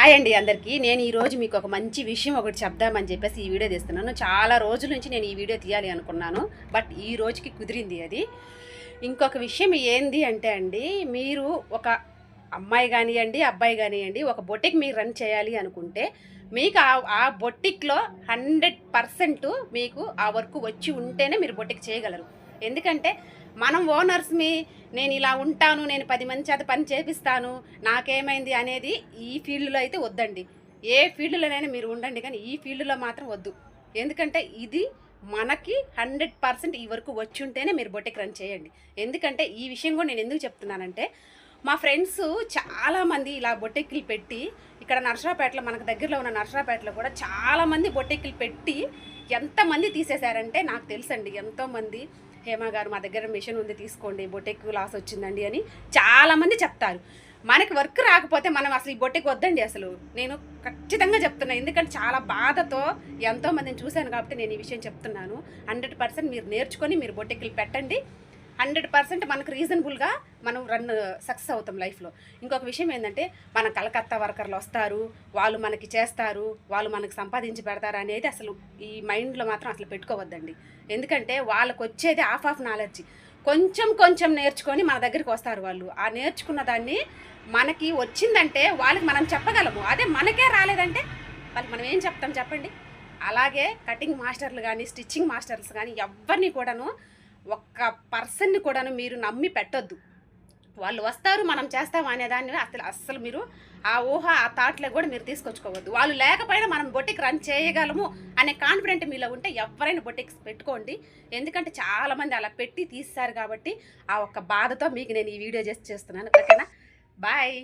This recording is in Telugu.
హాయ్ అండి అందరికీ. నేను ఈరోజు మీకు ఒక మంచి విషయం ఒకటి చెప్దామని చెప్పేసి ఈ వీడియో తీస్తున్నాను. చాలా రోజుల నుంచి నేను ఈ వీడియో తీయాలి అనుకున్నాను, బట్ ఈ రోజుకి కుదిరింది అది. ఇంకొక విషయం ఏంది అంటే అండి, మీరు ఒక అమ్మాయి కానివ్వండి, అబ్బాయి కానివ్వండి, ఒక బొటిక్ మీరు రన్ చేయాలి అనుకుంటే మీకు ఆ బొటిక్లో 100% మీకు ఆ వర్క్ వచ్చి ఉంటేనే మీరు బొటిక్ చేయగలరు. ఎందుకంటే మనం ఓనర్స్ని నేను ఇలా ఉంటాను, నేను 10 మంది చేత పని చేపిస్తాను, నాకేమైంది అనేది ఈ ఫీల్డ్లో అయితే వద్దండి. ఏ ఫీల్డ్లోనైనా మీరు ఉండండి, కానీ ఈ ఫీల్డ్లో మాత్రం వద్దు. ఎందుకంటే ఇది మనకి 100% ఈ వరకు వచ్చి ఉంటేనే మీరు బొటిక్ రన్ చేయండి. ఎందుకంటే ఈ విషయం కూడా నేను ఎందుకు చెప్తున్నానంటే, మా ఫ్రెండ్స్ చాలామంది ఇలా బొటిక్లు పెట్టి, ఇక్కడ నర్సరావుపేటలో మనకు దగ్గరలో ఉన్న నర్సరావుపేటలో కూడా చాలామంది బొటిక్లు పెట్టి ఎంతమంది తీసేశారంటే నాకు తెలుసండి. ఎంతోమంది హేమ గారు మా దగ్గర మిషన్ ఉంది తీసుకోండి, బొటిక్ లాస్ వచ్చిందండి అని చాలామంది చెప్తారు. మనకి వర్క్ రాకపోతే మనం అసలు ఈ బొటిక్ వద్దండి. అసలు నేను ఖచ్చితంగా చెప్తున్నాను, ఎందుకంటే చాలా బాధతో ఎంతోమందిని చూశాను కాబట్టి నేను ఈ విషయం చెప్తున్నాను. 100% మీరు నేర్చుకొని మీరు బొటిక్లు పెట్టండి. 100% మనకు రీజనబుల్గా మనం సక్సెస్ అవుతాం లైఫ్లో. ఇంకొక విషయం ఏంటంటే, మన కలకత్తా వర్కర్లు వస్తారు, వాళ్ళు మనకి చేస్తారు, వాళ్ళు మనకి సంపాదించి పెడతారు అనేది అసలు ఈ మైండ్లో మాత్రం అసలు పెట్టుకోవద్దండి. ఎందుకంటే వాళ్ళకు వచ్చేది ఆఫ్ నాలెడ్జ్. కొంచెం నేర్చుకొని మన దగ్గరికి వస్తారు వాళ్ళు. ఆ నేర్చుకున్న దాన్ని మనకి వచ్చిందంటే వాళ్ళకి మనం చెప్పగలము. అదే మనకే రాలేదంటే వాళ్ళకి మనం ఏం చెప్తాం చెప్పండి. అలాగే కటింగ్ మాస్టర్లు కానీ, స్టిచ్చింగ్ మాస్టర్స్ కానీ ఎవరిని కూడాను, ఒక్క పర్సన్ని కూడాను మీరు నమ్మి పెట్టొద్దు. వాళ్ళు వస్తారు, మనం చేస్తాం అనేదాన్ని అస్సలు మీరు ఆ ఊహ, ఆ థాట్లో కూడా మీరు తీసుకొచ్చుకోవద్దు. వాళ్ళు లేకపోయినా మనం బొటిక్ రన్ చేయగలము అనే కాన్ఫిడెంట్ మీలో ఉంటే ఎవరైనా బొటిక్స్ పెట్టుకోండి. ఎందుకంటే చాలామంది అలా పెట్టి తీస్తారు కాబట్టి ఆ ఒక్క బాధతో మీకు నేను ఈ వీడియో చేస్తున్నాను. ఓకేనా? బాయ్.